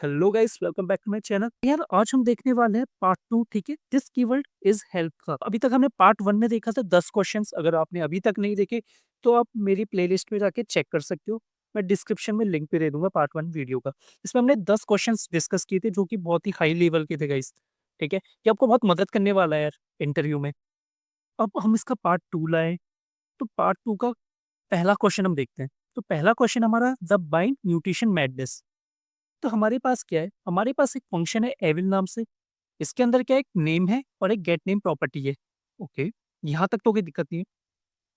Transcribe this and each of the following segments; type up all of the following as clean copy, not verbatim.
Hello guys, welcome back to my channel. यार आज हम देखने वाले हैं पार्ट 2। ठीक है, दिस कीवर्ड इज हेल्प का। अभी तक हमने पार्ट 1 में देखा था 10 क्वेश्चंस। अगर आपने अभी तक नहीं देखे तो आप मेरी प्लेलिस्ट में जाके चेक कर सकते हो। मैं डिस्क्रिप्शन में लिंक भी दे दूंगा पार्ट 1 वीडियो का। इसमें हमने 10 क्वेश्चंस डिस्कस किए थे जो कि बहुत ही हाई लेवल के थे गाइस। ठीक है, ये आपको बहुत मदद करने वाला है यार इंटरव्यू में। अब हम इसका पार्ट 2 लाए, तो पार्ट 2 का पहला क्वेश्चन हम देखते हैं। तो पहला क्वेश्चन हमारा द बाइंड म्यूटेशन मैडनेस। तो हमारे पास क्या है, हमारे पास एक फंक्शन है एविल नाम से। इसके अंदर क्या है, एक नेम है और एक गेट नेम प्रॉपर्टी है। ओके, यहाँ तक तो कोई दिक्कत नहीं है।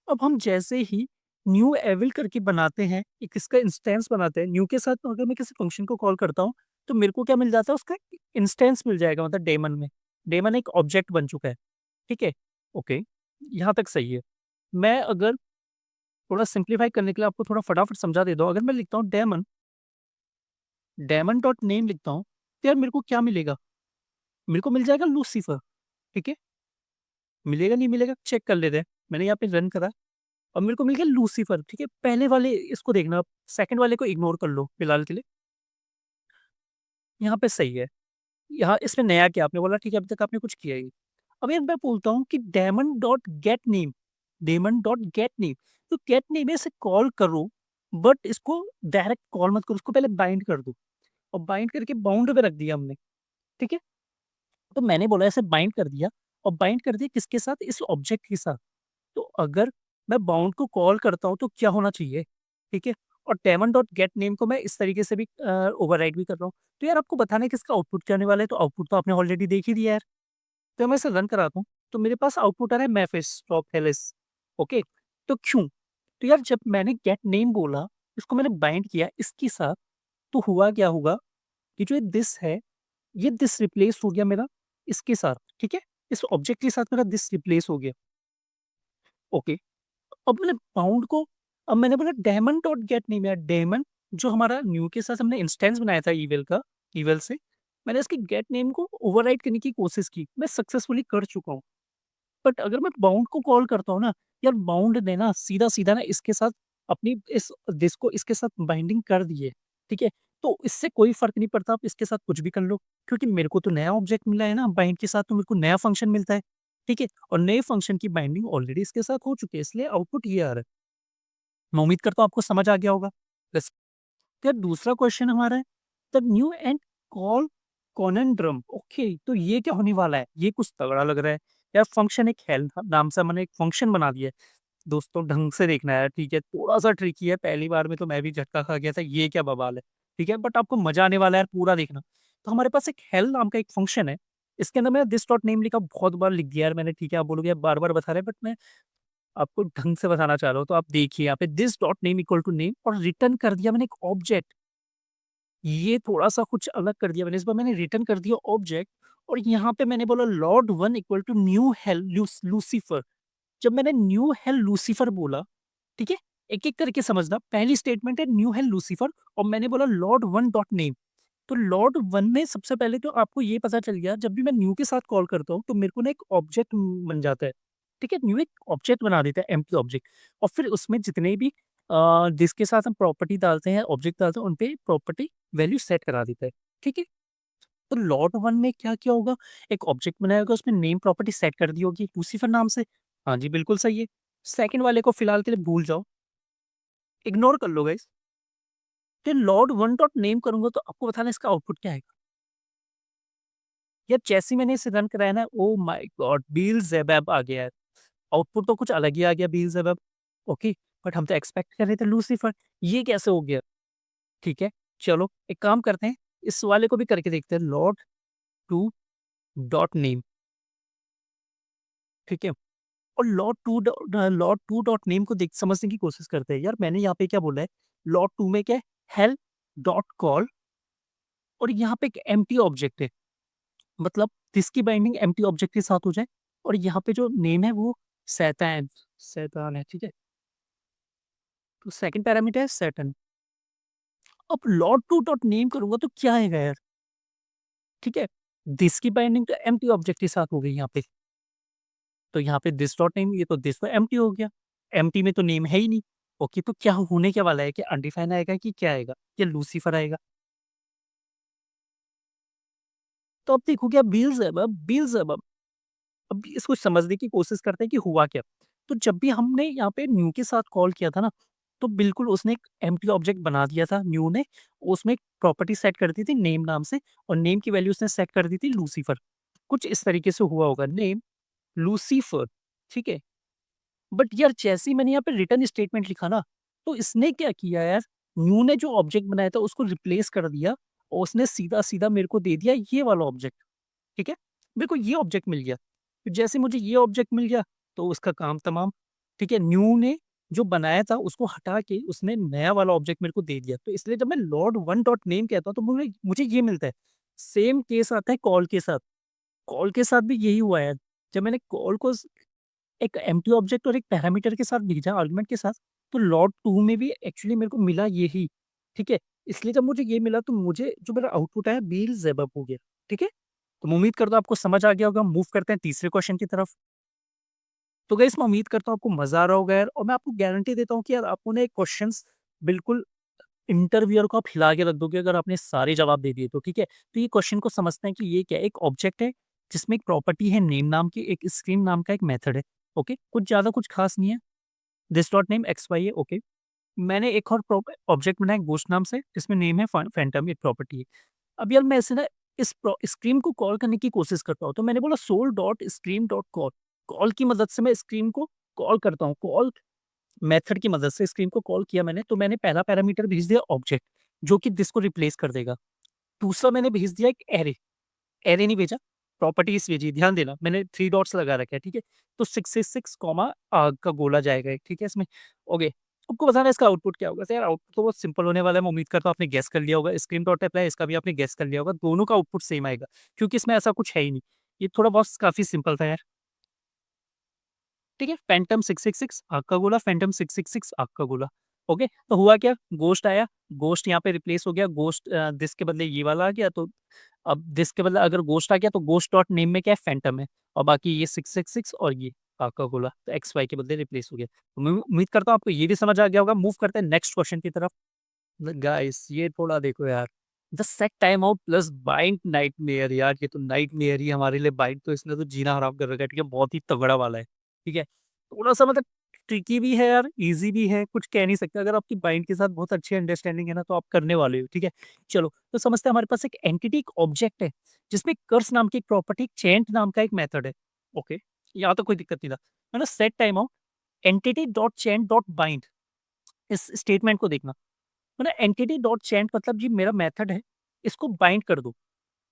अब हम जैसे ही न्यू एविल करके बनाते हैं, एक इसका इंस्टेंस बनाते हैं न्यू के साथ, तो अगर मैं किसी फंक्शन को कॉल करता हूँ तो मेरे को क्या मिल जाता है, उसका इंस्टेंस मिल जाएगा, मतलब डेमन में। डेमन एक ऑब्जेक्ट बन चुका है। ठीक है, ओके, यहाँ तक सही है। मैं अगर थोड़ा सिंप्लीफाई करने के लिए आपको थोड़ा फटाफट समझा दे दो, अगर मैं लिखता हूँ डेमन, डेमन डॉट नेम लिखता हूँ, तो यार मेरे को क्या मिलेगा, मेरे को मिल जाएगा लूसीफर। ठीक है, मिलेगा नहीं मिलेगा चेक कर लेते हैं। मैंने यहाँ पे रन करा और मेरे को मिल गया लूसीफर। ठीक है, पहले वाले इसको देखना, सेकंड वाले को इग्नोर कर लो फिलहाल के लिए। यहाँ पे सही है। यहाँ इसमें नया क्या आपने बोला, ठीक है, अभी तक आपने कुछ किया ही नहीं। अब यार मैं बोलता हूँ कि demon dot get name, demon dot get name, तो गेट नेम से कॉल करो, बट इसको डायरेक्ट कॉल मत करो, उसको पहले बाइंड कर दो। और बाइंड करके बाउंड पे रख दिया हमने। ठीक है, तो मैंने बोला ऐसे बाइंड कर दिया, और बाइंड कर दिया किसके साथ, इस ऑब्जेक्ट के साथ। तो अगर मैं बाउंड को कॉल करता हूँ तो क्या होना चाहिए। ठीक है, और डेमन डॉट गेट नेम को मैं इस तरीके से भी ओवरराइड भी कर रहा हूँ। तो यार आपको बताना है कि इसका आउटपुट क्या आने वाला है, तो आउटपुट तो आपने ऑलरेडी देख ही दिया यार। तो मैं इसे रन कराता हूँ, तो मेरे पास आउटपुट आ रहा है मेफिस टॉप हेलिस। ओके, तो क्यों, तो यार जब मैंने गेट नेम बोला, इसको मैंने बाइंड किया इसके साथ, तो हुआ क्या होगा कि जो दिस है, ये दिस रिप्लेस हो गया मेरा इसके साथ। ठीक है, इस ऑब्जेक्ट के साथ मेरा दिस रिप्लेस हो गया। ओके, अब मैंने बाउंड को, अब मैंने बोला डेमन डॉट गेट नेम, यार डेमन जो हमारा न्यू के साथ हमने इंस्टेंस बनाया था ईवेल का, ईवेल से मैंने इसके गेट नेम को ओवरराइड करने की कोशिश की, मैं सक्सेसफुली कर चुका हूँ। बट अगर मैं बाउंड को कॉल करता हूँ ना, यार बाउंड ने ना सीधा सीधा ना इसके साथ अपनी इस दिस को इसके साथ बाइंडिंग कर दी है। ठीक है, तो इससे कोई फर्क नहीं पड़ता, आप इसके साथ कुछ भी कर लो, क्योंकि मेरे को तो नया ऑब्जेक्ट मिला है ना बाइंड के साथ, तो मेरे को नया फंक्शन मिलता है। ठीक है, और नए फंक्शन की बाइंडिंग ऑलरेडी इसके साथ हो चुकी है, इसलिए आउटपुट ये आ रहा है। मैं उम्मीद करता हूँ आपको समझ आ गया होगा। बस, फिर दूसरा क्वेश्चन हमारा है the new and call conundrum. Okay, तो ये क्या होने वाला है, ये कुछ तगड़ा लग रहा है। यार फंक्शन एक हेल्प नाम से मैंने एक फंक्शन बना दिया है। दोस्तों ढंग से देखना है, ठीक है, थोड़ा सा ट्रिकी है, पहली बार में तो मैं भी झटका खा गया था, ये क्या बवाल है। ठीक है, बट आपको मजा आने वाला है यार, पूरा देखना। तो हमारे पास एक हेल्प नाम का एक फंक्शन है, इसके अंदर मैंने दिस डॉट नेम लिखा, बहुत बार लिख दिया यार मैंने। ठीक है, आप बोलोगे बार बार बता रहे, बट मैं आपको ढंग से बताना चाह रहा हूँ। तो आप देखिए यहाँ पे this dot name equal to name, और रिटर्न कर दिया मैंने एक ऑब्जेक्ट। ये थोड़ा-सा कुछ अलग कर दिया मैंने, इस बार मैंने रिटर्न कर दिया ऑब्जेक्ट, और यहाँ पे मैंने बोला lord 1 equal to new hell Lucifer. जब मैंने न्यू हेल लूसीफर बोला, ठीक है? एक-एक करके समझना, पहली स्टेटमेंट है न्यू हेल लूसीफर, और मैंने बोला लॉर्ड 1 डॉट नेम। तो लॉर्ड 1 में सबसे पहले तो आपको ये पता चल गया, जब भी मैं न्यू के साथ कॉल करता हूँ तो मेरे को ना एक ऑब्जेक्ट बन जाता है। ठीक है? न्यू एक ऑब्जेक्ट बना देता है, एम्प्टी ऑब्जेक्ट, और फिर उसमें जितने भी जिसके साथ हम प्रॉपर्टी डालते हैं, ऑब्जेक्ट डालते हैं, उन पे प्रॉपर्टी वैल्यू सेट करा देता है। ठीक है? तो लॉट 1 में क्या किया होगा, एक ऑब्जेक्ट बनाया होगा, उसमें नेम प्रॉपर्टी सेट कर दी होगी लूसीफर नाम से। हाँ जी, बिल्कुल सही है। सेकंड वाले को फिलहाल के लिए भूल जाओ, इग्नोर कर लो गाइस। तो लॉर्ड 1 डॉट नेम करूँगा तो आपको बताना है इसका आउटपुट क्या आएगा। यार जैसे ही मैंने इसे रन कराया ना, ओह माय गॉड! बीएलज़ेबब आ गया है। आउटपुट तो कुछ अलग ही आ गया बीएलज़ेबब। ओके, बट हम तो एक्सपेक्ट कर रहे थे लूसीफर। ये कैसे हो गया? ठीक है, चलो एक काम करते हैं, इस वाले को भी करके देखते हैं, लॉर्ड 2 डॉट नेम। ठीक है? और लॉट 2 डॉट नेम को देख समझने की कोशिश करते हैं। यार मैंने यहाँ पे क्या बोला है, लॉट 2 में क्या है, हेल्प डॉट कॉल, और यहाँ पे एक एम्प्टी ऑब्जेक्ट है, मतलब जिसकी बाइंडिंग एम्प्टी ऑब्जेक्ट के साथ हो जाए, और यहाँ पे जो नेम है वो शैतान शैतान है। ठीक है, तो सेकंड पैरामीटर है सैटन। अब लॉट 2 डॉट नेम करूंगा तो क्या आएगा यार। ठीक है, दिस की बाइंडिंग तो एम्प्टी ऑब्जेक्ट के साथ हो गई यहाँ पे, तो यहाँ पे दिस डॉट नेम, ये तो दिस तो एम्प्टी हो गया, एम्प्टी में तो नेम है ही नहीं। ओके, तो क्या होने क्या वाला है, कि अनडिफाइन आएगा कि क्या आएगा, या लूसीफर आएगा। तो अब देखोगे, अब Beelzebub, अब इसको समझने की कोशिश करते हैं कि हुआ क्या। तो जब भी हमने यहाँ पे न्यू के साथ कॉल किया था ना, तो बिल्कुल उसने एक एम्प्टी ऑब्जेक्ट बना दिया था न्यू ने, उसमें एक प्रॉपर्टी सेट कर दी थी नेम नाम से, और नेम की वैल्यू उसने सेट कर दी थी लूसीफर। कुछ इस तरीके से हुआ होगा, नेम लूसीफर, ठीक है? बट यार जैसे ही मैंने यहाँ पे रिटर्न स्टेटमेंट लिखा ना, तो इसने क्या किया यार, न्यू ने जो ऑब्जेक्ट बनाया था उसको रिप्लेस कर दिया, और उसने सीधा-सीधा मेरे को दे दिया ये वाला ऑब्जेक्ट, ठीक है? मेरे को ये ऑब्जेक्ट मिल गया। तो जैसे मुझे ये ऑब्जेक्ट मिल गया, तो उसका काम तमाम, ठीक है? न्यू ने जो बनाया था उसको हटा के उसने नया वाला ऑब्जेक्ट मेरे को दे दिया। तो इसलिए जब मैं लॉर्ड वन डॉट नेम कहता हूँ तो मुझे मुझे ये मिलता है। सेम केस आता है कॉल के साथ। कॉल के साथ भी यही हुआ है। जब मैंने कॉल को एक एम्प्टी ऑब्जेक्ट और एक पैरामीटर के साथ भेजा आर्गुमेंट के साथ, तो लॉट 2 में भी एक्चुअली मेरे को मिला यही, ठीक है? इसलिए जब मुझे ये मिला तो मुझे जो मेरा आउटपुट आया बेएल्ज़ेबब हो गया, ठीक है? तो मैं उम्मीद करता हूँ आपको समझ आ गया होगा, मूव करते हैं तीसरे क्वेश्चन की तरफ। तो गाइस मैं उम्मीद करता हूँ आपको मज़ा आ रहा होगा यार, और मैं आपको गारंटी देता हूँ कि यार आपको ना ये क्वेश्चंस बिल्कुल इंटरव्यूअर को आप हिला के रख दोगे अगर आपने सारे जवाब दे दिए तो, ठीक है? तो ये क्वेश्चन को समझते हैं कि ये क्या है, एक ऑब्जेक्ट है जिसमें एक प्रॉपर्टी है नेम नाम की, एक स्क्रीन नाम का एक मेथड है, ओके? कुछ ज़्यादा कुछ खास नहीं है। This dot name X Y है, ओके। मैंने एक और ऑब्जेक्ट बनाया घोस्ट नाम से, जिसमें नेम है फैंटम, एक प्रॉपर्टी है। अब यार मैं इसे ना स्क्रीम को कॉल करने की कोशिश करता हूँ, तो मैंने बोला soul dot scream dot call, call की मदद से मैं स्क्रीम को कॉल करता हूँ, कॉल मेथड की मदद से स्क्रीम को कॉल किया मैंने, तो मैंने पहला पैरामीटर भेज दिया ऑब्जेक्ट, जो कि दिस को रिप्लेस कर देगा। दूसरा मैंने भेज दिया एक एरे, एरे नहीं भेजा, प्रॉपर्टीज़ भेजी, ध्यान देना मैंने 3 डॉट्स लगा रखे हैं, ठीक है? तो 666 कॉमा आग का गोला जाएगा एक, ठीक है इसमें? ओके, आपको बताना है इसका आउटपुट क्या होगा? तो यार आउटपुट तो बहुत सिंपल होने वाला है, मैं उम्मीद करता हूँ आपने गेस कर लिया होगा, स्क्रीन डॉट अप्लाई इसका भी आपने गेस कर लिया होगा, दोनों का आउटपुट सेम आएगा, क्योंकि इसमें ऐसा कुछ है ही नहीं। ये थोड़ा बहुत काफ़ी सिंपल था यार। ठीक है? फैंटम 666 आग का गोला, फैंटम 666 आग का गोला। ओके? तो हुआ क्या? घोस्ट आया, घोस्ट यहाँ पे रिप्लेस हो गया, घोस्ट दिस के बदले ये वाला आ गया, तो अब दिस के बदले अगर घोस्ट आ गया तो घोस्ट डॉट नेम में क्या है? फैंटम है, और बाकी ये 666 और ये आग का गोला, तो एक्स वाई के बदले रिप्लेस हो गया। तो मैं उम्मीद करता हूँ आपको ये भी समझ आ गया होगा। मूव करते हैं नेक्स्ट क्वेश्चन की तरफ। गाइस ये थोड़ा देखो यार, the set time out plus bind nightmare, यार ये तो नाइटमेयर ही हमारे लिए, बाइंड तो इसने तो जीना हराम कर रखा है, ठीक है? बहुत ही तगड़ा वाला है, ठीक है? थोड़ा-सा मतलब ट्रिकी भी है यार, ईज़ी भी है, कुछ कह नहीं सकते। अगर आपकी बाइंड के साथ बहुत अच्छी अंडरस्टैंडिंग है ना, तो आप करने वाले हो, ठीक है? चलो, तो समझते हैं हमारे पास एक एंटिटी, एक ऑब्जेक्ट है, जिसमें कर्स नाम की एक प्रॉपर्टी, चेंट नाम का एक मेथड है, ओके? यहाँ तो कोई दिक्कत नहीं था। है ना? Set time out entity dot chant dot bind, इस स्टेटमेंट को देखना। मतलब एंटिटी डॉट चेंट मतलब ये मेरा मेथड है, इसको बाइंड कर दो,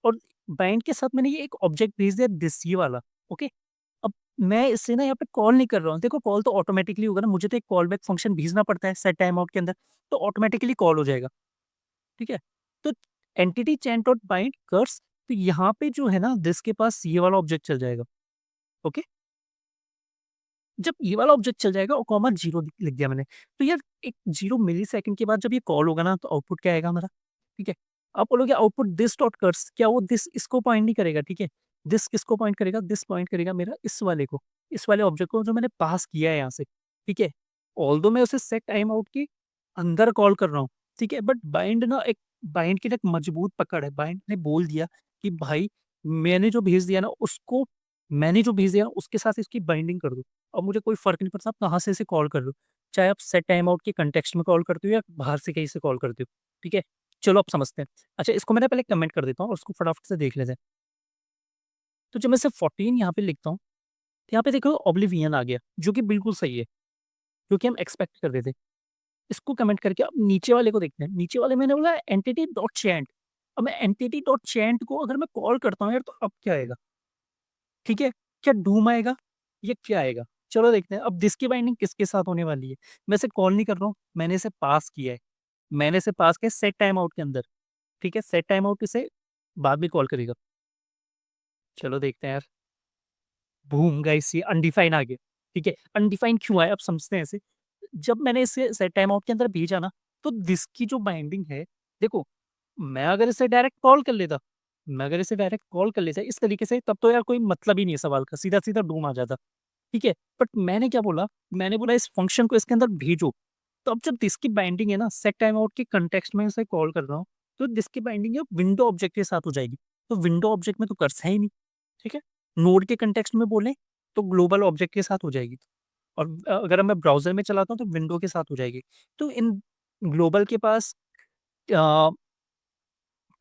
और बाइंड के साथ मैंने ये एक ऑब्जेक्ट भेज दिया दिस ये वाला, ओके? अब मैं इससे ना यहाँ पे कॉल नहीं कर रहा हूँ, देखो कॉल तो ऑटोमैटिकली होगा ना, मुझे तो एक कॉल बैक फंक्शन भेजना पड़ता है सेट टाइम आउट के अंदर, तो ऑटोमैटिकली कॉल हो जाएगा, ठीक है? तो एंटिटी चेंट डॉट बाइंड कर्स, तो यहाँ पे जो है ना दिस के पास ये वाला ऑब्जेक्ट चल जाएगा, ओके? जब ये वाला ऑब्जेक्ट चल जाएगा और कॉमा 0 लिख दिया मैंने, तो यार एक 0 मिलीसेकंड के बाद जब ये कॉल होगा ना, तो आउटपुट क्या आएगा हमारा, ठीक है? आप बोलोगे आउटपुट दिस डॉट कर्स, क्या वो दिस इसको पॉइंट नहीं करेगा, ठीक है? दिस किसको पॉइंट करेगा? दिस पॉइंट करेगा मेरा इस वाले को, इस वाले ऑब्जेक्ट को जो मैंने पास किया है यहाँ से, ठीक है? ऑल्दो मैं उसे सेट टाइम आउट के अंदर कॉल कर रहा हूँ, ठीक है? बट बाइंड की ना एक मजबूत पकड़ है, बाइंड ने बोल दिया कि भाई मैंने जो भेज दिया उसके साथ इसकी बाइंडिंग कर दो। अब मुझे कोई फ़र्क नहीं पड़ता आप कहाँ से इसे कॉल कर रहे हो। चाहे आप सेट टाइम आउट के कॉन्टेक्स्ट में कॉल करते हो या बाहर से कहीं से कॉल करते हो, ठीक है? चलो अब समझते हैं। अच्छा इसको मैं ना पहले कमेंट कर देता हूँ और उसको फटाफट से देख लेते हैं। तो जब मैं सिर्फ 14 यहाँ पे लिखता हूँ, तो यहाँ पे देखो ओब्लिवियन आ गया, जो कि बिल्कुल सही है, क्योंकि हम एक्सपेक्ट कर रहे थे। इसको कमेंट करके अब नीचे वाले को देखते हैं। नीचे वाले मैंने बोला एंटिटी डॉट चैंट। अब मैं एंटिटी डॉट चैंट को अगर मैं कॉल करता हूँ यार, तो अब क्या आएगा? ठीक है? क्या डूम आएगा? या क्या आएगा? चलो देखते हैं। अब दिस की बाइंडिंग किसके साथ होने वाली है? मैं इसे कॉल नहीं कर रहा हूँ, मैंने इसे पास किया है। मैंने इसे पास किया सेट टाइम आउट के अंदर, ठीक है? सेट टाइम आउट इसे बाद में कॉल करेगा। चलो देखते हैं यार। बूम गाइस ये अनडिफाइन आ गया, ठीक है? अनडिफाइन क्यों आया अब समझते हैं इसे। जब मैंने इसे सेट टाइम आउट के अंदर भेजा ना, तो दिस की जो बाइंडिंग है, देखो मैं अगर इसे डायरेक्ट कॉल कर लेता इस तरीके से, तब तो यार कोई मतलब ही नहीं है सवाल का, सीधा-सीधा डूम आ जाता। ठीक है? बट मैंने क्या बोला, मैंने बोला इस फंक्शन को इसके अंदर भेजो। तो अब जब दिस की बाइंडिंग है ना, सेट टाइम आउट के कॉन्टेक्स्ट में इसे कॉल कर रहा हूँ, तो दिस की बाइंडिंग है विंडो ऑब्जेक्ट के साथ हो जाएगी। तो विंडो ऑब्जेक्ट में तो कर्स है ही नहीं, ठीक है? नोड के कंटेक्स्ट में बोलें तो ग्लोबल ऑब्जेक्ट के साथ हो जाएगी और अगर मैं ब्राउज़र में चलाता हूँ तो विंडो के साथ हो जाएगी। तो इन ग्लोबल के पास अ,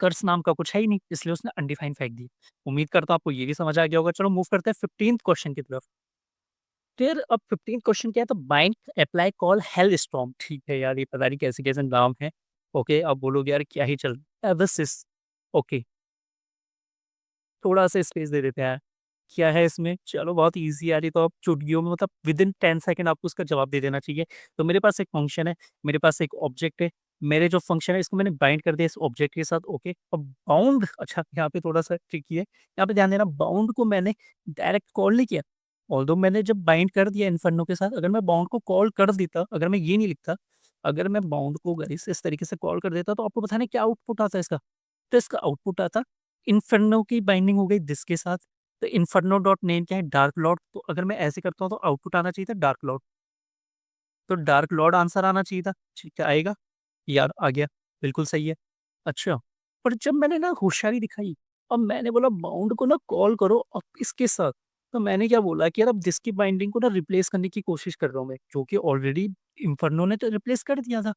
कर्स नाम का कुछ है ही नहीं, इसलिए उसने अनडिफाइंड फेंक दी। उम्मीद करता हूँ आपको ये भी समझ आ गया होगा। चलो मूव करते हैं 15th क्वेश्चन की तरफ। फिर अब 15th क्वेश्चन क्या है, तो बाइंड अप्लाई कॉल हेलस्टॉर्म। ठीक है यार, ये पता नहीं कैसे-कैसे नाम है। ओके, अब बोलोगे यार क्या ही चल एविसिस। ओके, थोड़ा-सा स्पेस दे देते हैं। क्या है इसमें? चलो बहुत ईज़ी यार, ये तो आप चुटकियों में मतलब विदिन 10 सेकंड आपको उसका जवाब दे देना चाहिए। तो मेरे पास एक फंक्शन है, मेरे पास एक ऑब्जेक्ट है, मेरे जो फंक्शन है इसको मैंने बाइंड कर दिया इस ऑब्जेक्ट के साथ। ओके, अब बाउंड अच्छा यहाँ पे थोड़ा-सा ट्रिकी है। यहाँ पे ध्यान देना, बाउंड को मैंने डायरेक्ट कॉल नहीं किया। ऑल्दो मैंने जब बाइंड कर दिया इन्फर्नो के साथ, अगर मैं बाउंड को कॉल कर देता, अगर मैं ये नहीं लिखता, अगर मैं बाउंड को गाइस इस तरीके से कॉल कर देता तो आपको पता नहीं क्या आउटपुट आता है इसका? तो इसका आउटपुट आता इन्फर्नो की बाइंडिंग हो गई दिस के साथ। तो इन्फर्नो डॉट नेम क्या है? Dark Lord. तो अगर मैं ऐसे करता हूँ तो आउटपुट आना चाहिए था डार्क लॉर्ड। तो डार्क लॉर्ड आंसर आना चाहिए था। ठीक है, आएगा? यार आ गया, बिल्कुल सही है। अच्छा, पर जब मैंने ना होशियारी दिखाई, अब मैंने बोला बाउंड को ना कॉल करो अब इसके साथ, तो मैंने क्या बोला कि यार अब दिस की बाइंडिंग को ना रिप्लेस करने की कोशिश कर रहा हूँ मैं, जो कि ऑलरेडी इन्फर्नो ने तो रिप्लेस कर दिया था।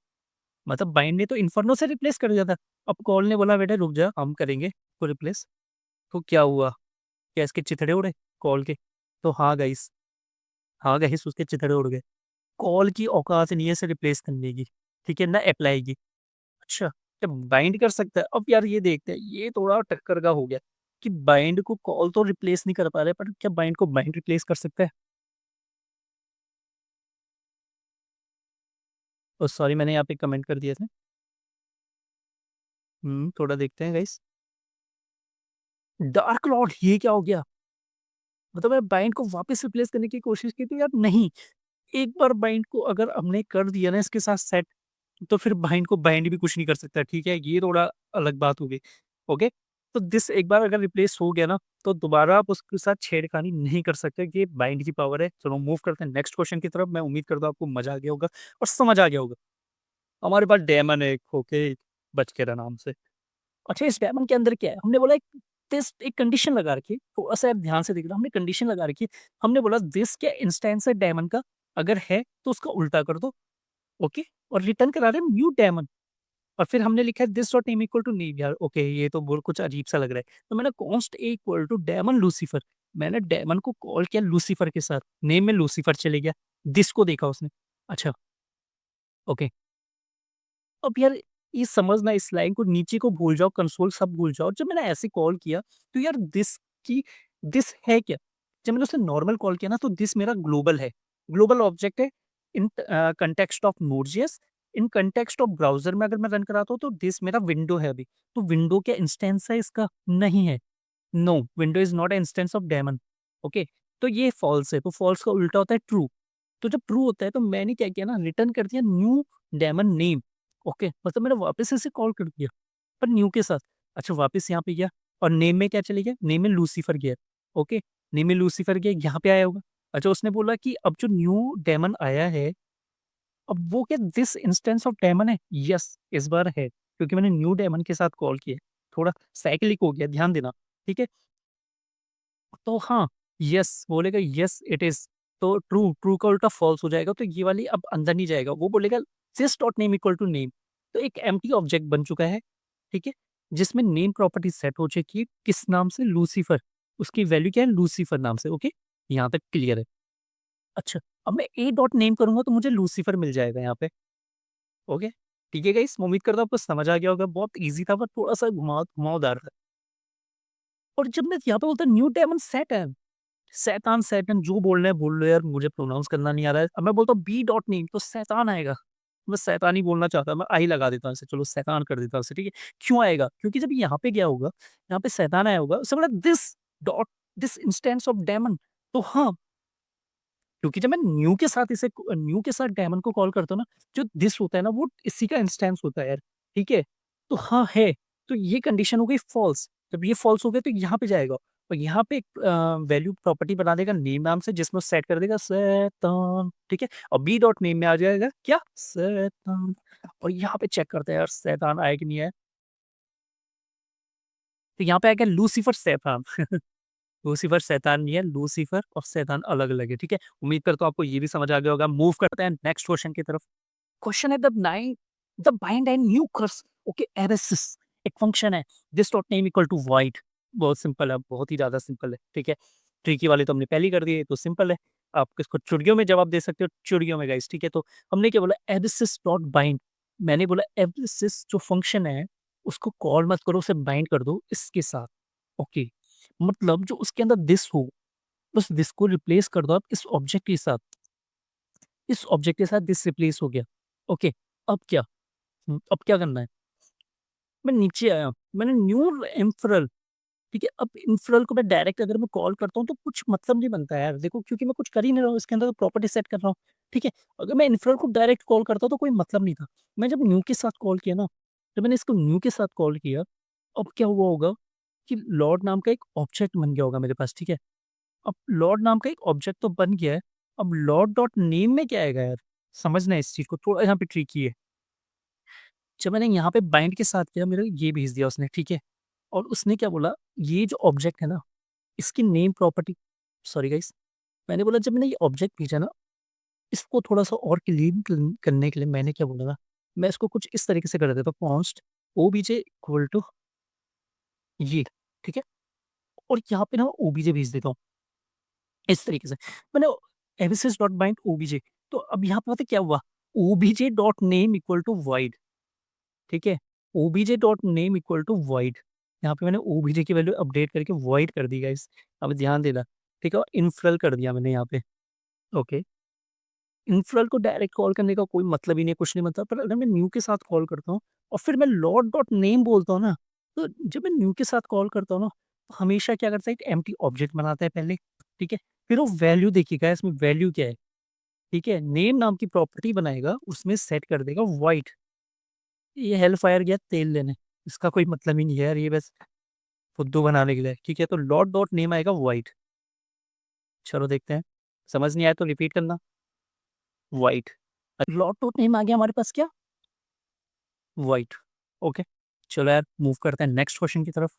मतलब बाइंड ने तो इन्फर्नो से रिप्लेस कर दिया था। अब कॉल ने बोला बेटा रुक जा, हम करेंगे इसको रिप्लेस। तो क्या हुआ? क्या इसके चिथड़े उड़े कॉल के? तो हाँ गाइस उसके चिथड़े उड़ गए। कॉल की औकात नहीं है इसे रिप्लेस करने की, ठीक है? ना अप्लाई की। अच्छा, जब बाइंड कर सकता है, अब यार ये देखते हैं, ये थोड़ा टक्कर का हो गया कि बाइंड को कॉल तो रिप्लेस नहीं कर पा रहे, पर क्या बाइंड को बाइंड रिप्लेस कर सकता है? ओह सॉरी, मैंने यहाँ पे कमेंट कर दिए थे। थोड़ा देखते हैं गाइस। डार्क लॉर्ड, ये क्या हो गया? मतलब मैं बाइंड को वापस रिप्लेस करने की कोशिश की थी यार, नहीं। एक बार बाइंड को अगर हमने कर दिया ना इसके साथ सेट, तो फिर बाइंड को बाइंड भी कुछ नहीं कर सकता, ठीक है? ये थोड़ा अलग बात हो गई, ओके? तो दिस एक बार अगर रिप्लेस हो गया ना, तो दोबारा आप उसके साथ छेड़खानी नहीं कर सकते, ये बाइंड की पावर है। चलो मूव करते हैं नेक्स्ट क्वेश्चन की तरफ। मैं उम्मीद करता हूँ आपको मज़ा आ गया होगा और समझ आ गया होगा। हमारे पास डेमन है एक, ओके, बच के रहा नाम से। अच्छा, इस डायमंड के अंदर क्या है? हमने बोला एक कंडीशन लगा रखी है, थोड़ा-सा आप ध्यान से देखना, हमने कंडीशन लगा रखी है। हमने बोला दिस क्या इंस्टेंस है डायमंड का, अगर है तो उसका उल्टा कर दो, ओके? और रिटर्न करा रहे हैं न्यू डायमंड और फिर हमने लिखा है this dot name equal to name. यार ओके, ये तो बोल कुछ अजीब-सा लग रहा है। तो मैंने const A equal to demon Lucifer, मैंने डेमन को कॉल किया लूसीफर के साथ, नेम में लूसीफर चले गया, दिस को देखा उसने। अच्छा, ओके। अब यार ये समझना, इस लाइन को नीचे को भूल जाओ, कंसोल सब भूल जाओ। जब मैंने ऐसे कॉल किया तो यार की दिस है क्या? जब मैंने उसे नॉर्मल कॉल किया ना तो दिस मेरा ग्लोबल है। ग्लोबल ऑब्जेक्ट है in context of Node JS. In context of browser में अगर मैं रन कराता हूँ तो दिस मेरा विंडो है अभी। तो विंडो क्या इंस्टेंस है इसका? नहीं है। No, window is not a instance of demon. Okay, तो ये फॉल्स है। तो फॉल्स का उल्टा होता है ट्रू। तो जब ट्रू होता है तो मैंने क्या किया ना, रिटर्न कर दिया न्यू डेमन नेम। ओके, मतलब मैंने वापस इसे कॉल कर दिया, पर न्यू के साथ। अच्छा, वापस यहाँ पे गया और नेम में क्या चले गया? नेम में लूसीफर गया। ओके, नेम में लूसीफर गया, यहाँ पे आया होगा। अच्छा, उसने बोला कि अब जो न्यू डेमन आया है, अब वो क्या दिस इंस्टेंस ऑफ डेमन है? यस, इस बार है, क्योंकि मैंने न्यू डेमन के साथ कॉल किया। थोड़ा साइक्लिक हो गया, ध्यान देना, ठीक है? तो हाँ, यस बोलेगा, यस इट इज़। तो ट्रू, ट्रू का उल्टा फॉल्स हो जाएगा, तो ये वाली अब अंदर नहीं जाएगा। वो बोलेगा this dot name equal to name. तो एक एम्प्टी ऑब्जेक्ट बन चुका है, ठीक है? जिसमें नेम प्रॉपर्टी सेट हो चुकी है, किस नाम से? लूसीफर। उसकी वैल्यू क्या है? लूसीफर नाम से, ओके? यहाँ तक क्लियर है। अच्छा, अब मैं ए डॉट नेम करूँगा तो मुझे लूसीफर मिल जाएगा यहाँ पे, ओके? ठीक है गाइस, उम्मीद करता हूँ आपको समझ आ गया होगा। बहुत ईज़ी था, बट थोड़ा-सा घुमावदार था। और जब मैं यहाँ पे बोलता न्यू डेमन सेट है, शैतान सैटन जो बोल रहे हैं बोल लो यार, मुझे प्रोनाउंस करना नहीं आ रहा है। अब मैं बोलता हूँ बी डॉट नेम तो शैतान आएगा। मैं शैतान ही बोलना चाहता, मैं आई लगा देता हूँ इसे, चलो शैतान कर देता हूँ इसे, ठीक है? क्यों आएगा? क्योंकि जब यहाँ पे गया होगा, यहाँ पे शैतान आया होगा, उससे बोला dot this instance of demon. तो हाँ, क्योंकि जब मैं न्यू के साथ डेमन को कॉल करता हूँ ना, जो दिस होता है ना वो इसी का इंस्टेंस होता है यार, ठीक है? तो हाँ है, तो ये कंडीशन हो गई फॉल्स। जब ये फॉल्स हो गया तो यहाँ पे जाएगा और यहाँ पे एक वैल्यू प्रॉपर्टी बना देगा नेम नाम से, जिसमें सेट कर देगा शैतान, ठीक है? और बी डॉट नेम में आ जाएगा क्या? शैतान। और यहाँ पे चेक करते हैं यार शैतान आया कि नहीं आया। तो यहाँ पे आएगा लूसीफर शैतान। लूसीफर शैतान नहीं है, लूसीफर और शैतान अलग-अलग है, ठीक है? उम्मीद करता हूँ आपको ये भी समझ आ गया होगा। मूव करते हैं नेक्स्ट क्वेश्चन की तरफ। क्वेश्चन है the bind and new curse, okay, एरेसिस एक फंक्शन है, this dot name equal to void. बहुत सिंपल है, बहुत ही ज़्यादा सिंपल है, ठीक है? ट्रिकी वाले तो हमने पहले ही कर दिए, तो सिंपल है। आप इसको चुड़कियों में जवाब दे सकते हो, चुड़कियों में गाइस, ठीक है? तो हमने क्या बोला, एरेसिस डॉट बाइंड। मैंने बोला एरेसिस जो फंक्शन है, उसको कॉल मत करो, उसे बाइंड कर दो इसके साथ, ओके? मतलब जो उसके अंदर दिस हो, बस दिस को रिप्लेस कर दो आप इस ऑब्जेक्ट के साथ। इस ऑब्जेक्ट के साथ दिस रिप्लेस हो गया, ओके? अब क्या? अब क्या करना है? मैं नीचे आया, मैंने न्यू इंफरल, ठीक है? अब इंफरल को मैं डायरेक्ट अगर मैं कॉल करता हूँ तो कुछ मतलब नहीं बनता है यार, देखो, क्योंकि मैं कुछ कर ही नहीं रहा हूँ, इसके अंदर तो प्रॉपर्टी सेट कर रहा हूँ, ठीक है? अगर मैं इंफरल को डायरेक्ट कॉल करता तो कोई मतलब नहीं था। मैं जब न्यू के साथ कॉल किया ना, जब मैंने इसको न्यू के साथ कॉल किया, अब क्या हुआ होगा कि लॉर्ड नाम का एक ऑब्जेक्ट बन गया होगा मेरे पास, ठीक है? अब लॉर्ड नाम का एक ऑब्जेक्ट तो बन गया है, अब लॉर्ड डॉट नेम में क्या आएगा यार? समझना है इस चीज़ को, थोड़ा यहाँ पे ट्रिकी है। जब मैंने यहाँ पे बाइंड के साथ किया, मेरे ये भेज दिया उसने, ठीक है? और उसने क्या बोला, ये जो ऑब्जेक्ट है ना, इसकी नेम प्रॉपर्टी, सॉरी गाइस, मैंने बोला जब मैंने ये ऑब्जेक्ट भेजा ना, इसको थोड़ा-सा और क्लीन करने के लिए मैंने क्या बोला ना, मैं इसको कुछ इस तरीके से कर देता हूँ, कॉन्स्ट ओबीजे इक्वल टू ये, ठीक है? और यहाँ पे ना ओबीजे भेज देता हूँ, इस तरीके से। मैंने एविसेस डॉट बाइंड ओबीजे, तो अब यहाँ पे पता है क्या हुआ? OBJ dot name equal to void, ठीक है? OBJ dot name equal to void. यहाँ पे मैंने ओबीजे की वैल्यू अपडेट करके वॉइड कर दी गाइस। अब ध्यान देना, ठीक है? और इन्फरल कर दिया मैंने यहाँ पे, ओके? इन्फरल को डायरेक्ट कॉल करने का कोई मतलब ही नहीं है, कुछ नहीं बनता। पर अगर मैं न्यू के साथ कॉल करता हूँ और फिर मैं लॉर्ड डॉट नेम बोलता हूँ ना, तो जब मैं न्यू के साथ कॉल करता हूँ ना, तो हमेशा क्या करता है, एक एम्प्टी ऑब्जेक्ट बनाता है पहले, ठीक है? फिर वो वैल्यू देखिएगा, इसमें वैल्यू क्या है, ठीक है? नेम नाम की प्रॉपर्टी बनाएगा, उसमें सेट कर देगा व्हाइट। ये हेल फायर गया तेल लेने, इसका कोई मतलब ही नहीं है यार, ये बस फुद्दू बनाने के लिए, ठीक है? तो लॉर्ड डॉट नेम आएगा व्हाइट। चलो देखते हैं, समझ नहीं आया तो रिपीट करना, व्हाइट। लॉर्ड डॉट नेम आ गया हमारे पास क्या? White, okay. चलो यार, मूव करते हैं नेक्स्ट क्वेश्चन की तरफ।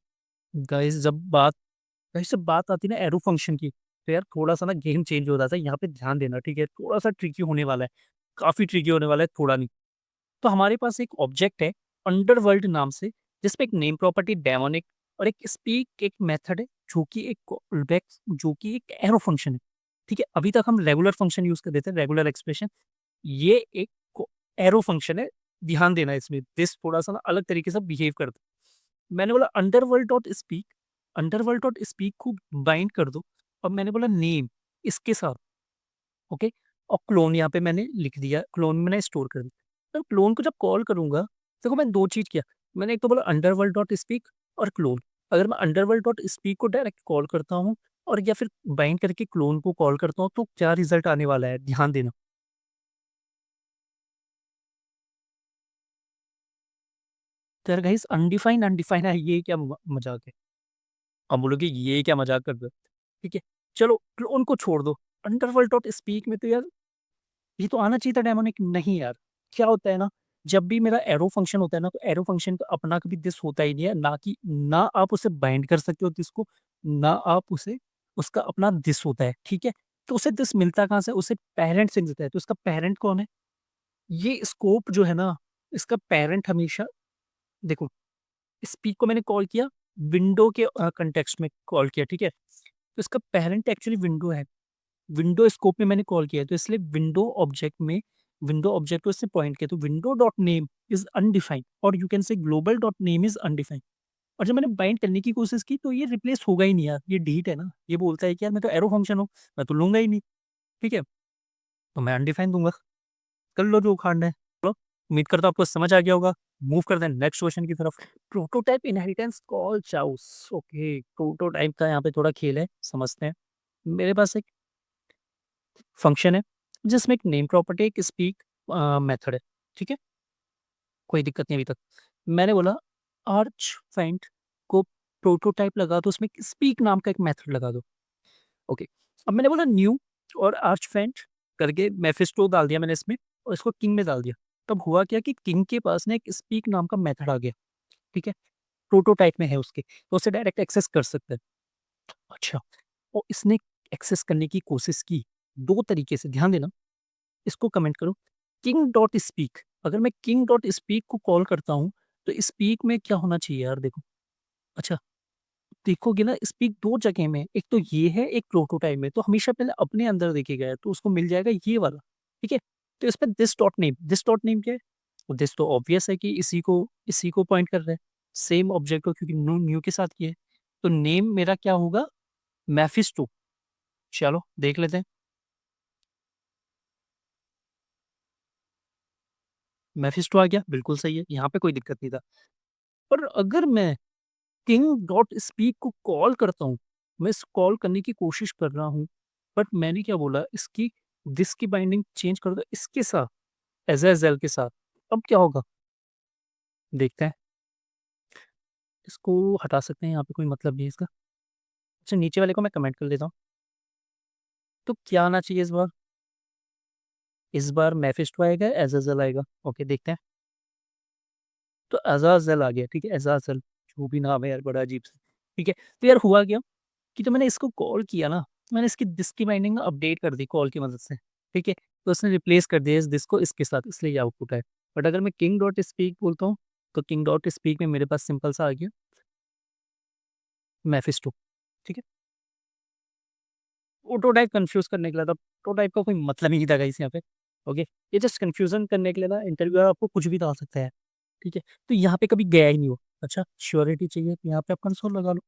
गाइस जब बात आती है ना एरो फंक्शन की, तो यार थोड़ा-सा ना गेम चेंज हो जाता है, यहाँ पे ध्यान देना, ठीक है? थोड़ा-सा ट्रिकी होने वाला है, काफ़ी ट्रिकी होने वाला है, थोड़ा नहीं। तो हमारे पास एक ऑब्जेक्ट है अंडरवर्ल्ड नाम से, जिसपे एक नेम प्रॉपर्टी डेमोनिक और एक स्पीक एक मेथड है, जो कि एक कॉलबैक, जो कि एक एरो फंक्शन है, ठीक है? अभी तक हम रेगुलर फंक्शन यूज़ कर रहे थे, रेगुलर एक्सप्रेशन। ये एक एरो फंक्शन है, ध्यान देना इसमें, दिस थोड़ा-सा ना अलग तरीके से बिहेव करता है। मैंने बोला अंडरवर्ल्ड डॉट स्पीक को बाइंड कर दो, और मैंने बोला नेम इसके साथ, ओके? और क्लोन यहाँ पे मैंने लिख दिया, क्लोन में मैंने स्टोर कर दिया। तो क्लोन को जब कॉल करूँगा, देखो मैंने 2 चीज़ किया, मैंने एक तो बोला अंडरवर्ल्ड डॉट स्पीक और क्लोन। अगर मैं अंडरवर्ल्ड डॉट स्पीक को डायरेक्ट कॉल करता हूँ और या फिर बाइंड करके क्लोन को कॉल करता हूँ, तो क्या रिज़ल्ट आने वाला है, ध्यान देना। तो यार गाइस, अनडिफाइंड अनडिफाइंड है, ये क्या मज़ाक है? आप बोलोगे ये क्या मज़ाक कर रहे हो? ठीक है, चलो क्लोन को छोड़ दो, अंडरवर्ल्ड डॉट स्पीक में तो यार ये तो आना चाहिए था डेमोनिक, नहीं यार। क्या होता है ना, जब भी मेरा एरो फंक्शन होता है ना, तो एरो फंक्शन का अपना कभी दिस होता ही नहीं है, ना कि ना आप उसे बाइंड कर सकते हो दिस को, ना आप उसे उसका अपना दिस होता है, ठीक है? तो उसे दिस मिलता कहाँ से? उसे पैरेंट से मिलता है, तो उसका पैरेंट कौन है? ये स्कोप जो है ना, इसका पैरेंट हमेशा, देखो, स्पीक को मैंने कॉल किया, विंडो के कॉन्टेक्स्ट में कॉल किया, ठीक है? तो इसका पैरेंट एक्चुअली विंडो है। विंडो स्कोप में मैंने कॉल किया है, तो इसलिए विंडो ऑब्जेक्ट को इससे पॉइंट किया, तो window dot name is undefined और you can say global dot name is undefined. और जब मैंने बाइंड करने की कोशिश की, तो ये रिप्लेस होगा ही नहीं यार, ये डिलीट है ना, ये बोलता है कि यार मैं तो एरो फंक्शन हूँ, मैं तो लूँगा ही नहीं, ठीक है? तो मैं अनडिफाइंड दूँगा, कर लो जो उखाड़ना है। चलो, उम्मीद करता हूँ आपको समझ आ गया होगा। मूव करते हैं नेक्स्ट क्वेश्चन की तरफ। Prototype inheritance call chaos, okay, prototype का यहाँ पे थोड़ा खेल है, समझते हैं। मेरे पास एक फंक्शन है, जिसमें एक नेम प्रॉपर्टी, एक स्पीक मेथड है, ठीक है? कोई दिक्कत नहीं अभी तक। मैंने बोला आर्च फेंट को प्रोटोटाइप लगा दो, उसमें स्पीक नाम का एक मेथड लगा दो, ओके। अब मैंने बोला न्यू और आर्च फेंट करके मेफिस्टो डाल दिया मैंने इसमें, और इसको किंग में डाल दिया। तब हुआ क्या कि किंग के पास ना एक स्पीक नाम का मेथड आ गया, ठीक है? प्रोटोटाइप में है उसके, तो उसे डायरेक्ट एक्सेस कर सकते हैं। अच्छा, और इसने एक्सेस करने की कोशिश की 2 तरीके से, ध्यान देना, इसको कमेंट करो। किंग डॉट स्पीक, अगर मैं किंग डॉट स्पीक को कॉल करता हूँ, तो स्पीक में क्या होना चाहिए यार देखो। अच्छा, देखोगे ना स्पीक 2 जगह में, एक तो ये है, एक प्रोटोटाइप में, तो हमेशा पहले अपने अंदर देखेगा तो उसको मिल जाएगा ये वाला, ठीक है? तो इस पे दिस डॉट नेम क्या है? दिस तो ऑब्वियस है कि इसी को पॉइंट कर रहा है, सेम ऑब्जेक्ट को, क्योंकि न्यू के साथ किया है। तो नेम मेरा क्या होगा? मैफिस्टो। चलो देख लेते हैं। मैफिस्टो आ गया, बिल्कुल सही है, यहाँ पे कोई दिक्कत नहीं था। पर अगर मैं किंग डॉट स्पीक को कॉल करता हूँ, मैं इस कॉल करने की कोशिश कर रहा हूँ, बट मैंने क्या बोला, इसकी दिस की बाइंडिंग चेंज कर दो इसके साथ, एज़ेज़ेल के साथ। अब क्या होगा? देखते हैं। इसको हटा सकते हैं, यहाँ पे कोई मतलब नहीं है इसका। अच्छा, नीचे वाले को मैं कमेंट कर देता हूँ। तो क्या आना चाहिए इस बार? इस बार मेफिस्टो आएगा, एज़ेज़ेल आएगा। ओके, देखते हैं। तो अज़ाज़ेल आ गया, ठीक है, एज़ाज़ेल, जो भी नाम है यार, बड़ा अजीब-सा। ठीक है, तो यार हुआ क्या कि जब मैंने इसको कॉल किया ना, तो मैंने इसकी दिस की बाइंडिंग ना अपडेट कर दी कॉल की मदद से, ठीक है? तो उसने रिप्लेस कर दिया इस दिस को इसके साथ, इसलिए ये आउटपुट है। बट अगर मैं किंग डॉट स्पीक बोलता हूँ, तो किंग डॉट स्पीक में मेरे पास सिंपल सा आ गया मेफिस्टो, ठीक है? ऑटोटाइप कन्फ्यूज़ करने के लिए था, ऑटोटाइप का कोई मतलब ही नहीं था गाइस यहाँ पे, ओके? ये जस्ट कन्फ्यूज़न करने के लिए ना, इंटरव्यूअर आपको कुछ भी डाल सकता है, ठीक है? तो यहाँ पे कभी गया ही नहीं वो। अच्छा, श्योरिटी चाहिए तो यहाँ पे आप कंसोल लगा लो,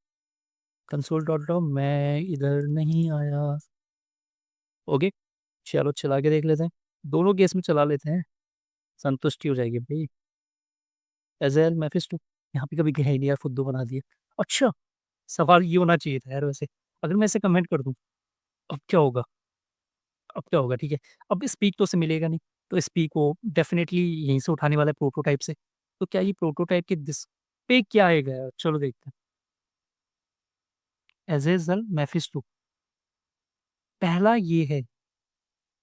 कंसोल डॉट लॉग, मैं इधर नहीं आया, ओके? चलो चला के देख लेते हैं। दोनों केस में चला लेते हैं, संतुष्टि हो जाएगी भई। एज़ेल, मेफिस्टो, यहाँ पे कभी गया ही नहीं यार, फुद्दू बना दिए। अच्छा, सवाल ये होना चाहिए था यार वैसे, अगर मैं इसे कमेंट कर दूँ, अब क्या होगा? अब क्या होगा, ठीक है? अब स्पीक तो उसे मिलेगा नहीं, तो स्पीक वो डेफ़िनेटली यहीं से उठाने वाला है, प्रोटोटाइप से। तो क्या ये प्रोटोटाइप के दिस पे क्या आएगा यार? चलो देखते हैं। एज़ेज़ल, मेफिस्टो, पहला ये है,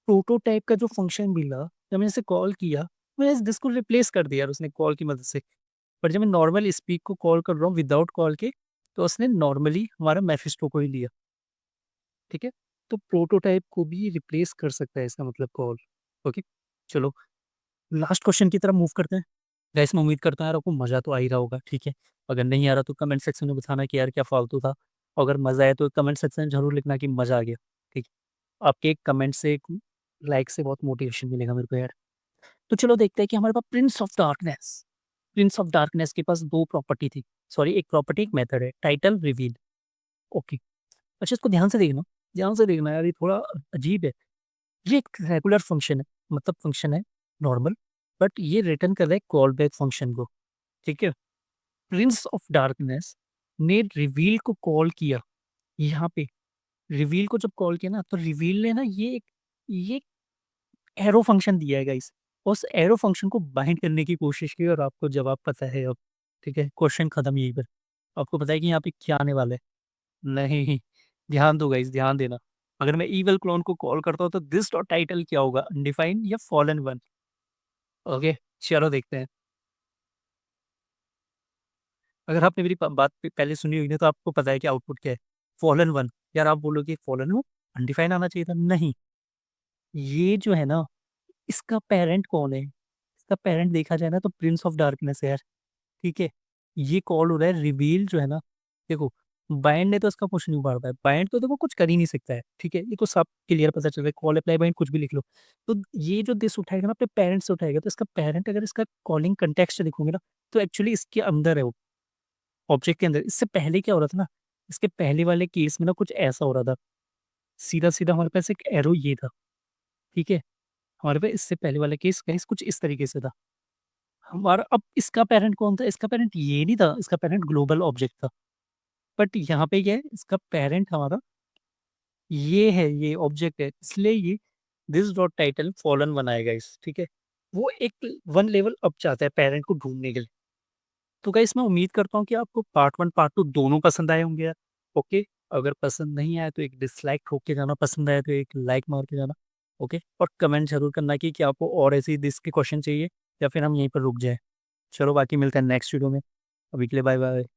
प्रोटोटाइप का जो फंक्शन मिला, जब मैंने इसे कॉल किया, मैंने इस दिस को रिप्लेस कर दिया यार उसने कॉल की मदद से। पर जब मैं नॉर्मल स्पीक को कॉल कर रहा हूँ विदाउट कॉल के, तो उसने नॉर्मली हमारा मेफिस्टो को ही लिया, ठीक है? तो प्रोटोटाइप को भी रिप्लेस कर सकता है इसका मतलब कॉल, ओके? चलो लास्ट क्वेश्चन की तरफ मूव करते हैं। गाइस, मैं उम्मीद करता हूँ यार आपको मज़ा तो आ ही रहा होगा, ठीक है? अगर नहीं आ रहा तो कमेंट सेक्शन में बताना कि यार क्या फालतू था। अगर मज़ा आया तो कमेंट सेक्शन में ज़रूर लिखना कि मज़ा आ गया, ठीक है? आपके एक कमेंट से, एक लाइक से बहुत मोटिवेशन मिलेगा मेरे को यार। तो चलो देखते हैं कि हमारे पास प्रिंस ऑफ डार्कनेस के पास 2 प्रॉपर्टी थी। सॉरी, 1 प्रॉपर्टी, 1 मेथड है, टाइटल, रिवील, ओके। अच्छा, इसको ध्यान से देखना यार, ये थोड़ा अजीब है। ये एक रेगुलर फंक्शन है, मतलब फंक्शन है नॉर्मल, बट ये रिटर्न कर रहा है कॉल बैक फंक्शन को, ठीक है? प्रिंस ऑफ डार्कनेस ने रिवील को कॉल किया, यहाँ पे रिवील को जब कॉल किया ना, तो रिवील ने ना ये एरो फंक्शन दिया है गाइस। उस एरो फंक्शन को बाइंड करने की कोशिश की और आपको जवाब पता है अब, ठीक है? क्वेश्चन खत्म यहीं पर। आपको पता है कि यहाँ पे क्या आने वाला है? नहीं, ध्यान दो गाइस, ध्यान देना। अगर मैं इविल क्लोन को कॉल करता हूँ तो दिस डॉट टाइटल क्या होगा? अनडिफाइंड या फॉलन वन? ओके, चलो देखते हैं। अगर आपने मेरी बात पहले सुनी हुई ना, तो आपको पता है कि आउटपुट क्या है? Fallen one. यार आप बोलोगे फॉलन वन अनडिफाइंड आना चाहिए था। नहीं, ये जो है ना, इसका पेरेंट कौन है? इसका पेरेंट देखा जाए ना, तो प्रिंस ऑफ डार्कनेस है यार, ठीक है? ये कॉल हो रहा है रिवील जो है ना, देखो, बाइंड ने तो इसका कुछ नहीं उखाड़ पाया, बाइंड तो देखो कुछ कर ही नहीं सकता है, ठीक है? ये तो सब क्लियर पता चल रहा है, कॉल अप्लाई बाइंड कुछ भी लिख लो। तो ये जो दिस उठाएगा ना, अपने पेरेंट से उठाएगा, तो इसका पेरेंट, अगर इसका कॉलिंग कंटेक्स्ट देखोगे ना, तो एक्चुअली इसके अंदर है वो, ऑब्जेक्ट के अंदर। इससे पहले क्या हो रहा था ना, इसके पहले वाले केस में ना कुछ ऐसा हो रहा था, सीधा-सीधा हमारे पास एक एरो ये था, ठीक है? हमारे पास इससे पहले वाला केस गाइस कुछ इस तरीके से था। हमारा अब इसका पेरेंट कौन था? इसका पेरेंट ये नहीं था, इसका पेरेंट ग्लोबल ऑब्जेक्ट था। बट यहाँ पे क्या है, इसका पेरेंट हमारा ये है, ये ऑब्जेक्ट है, इसलिए ये दिस डॉट टाइटल फॉलन बनाएगा इस, ठीक है? वो एक 1 लेवल अप चाहता है पेरेंट को ढूँढने के लिए। तो गाइस, मैं उम्मीद करता हूँ कि आपको पार्ट 1, पार्ट 2 दोनों पसंद आए होंगे यार, ओके? अगर पसंद नहीं आया तो एक डिसलाइक ठोक के जाना, पसंद आया तो एक लाइक मार के जाना, ओके? और कमेंट ज़रूर करना कि क्या आपको और ऐसे ही दिस के क्वेश्चन चाहिए या फिर हम यहीं पर रुक जाएँ। चलो बाकी मिलते हैं नेक्स्ट वीडियो में। अभी के लिए बाय-बाय।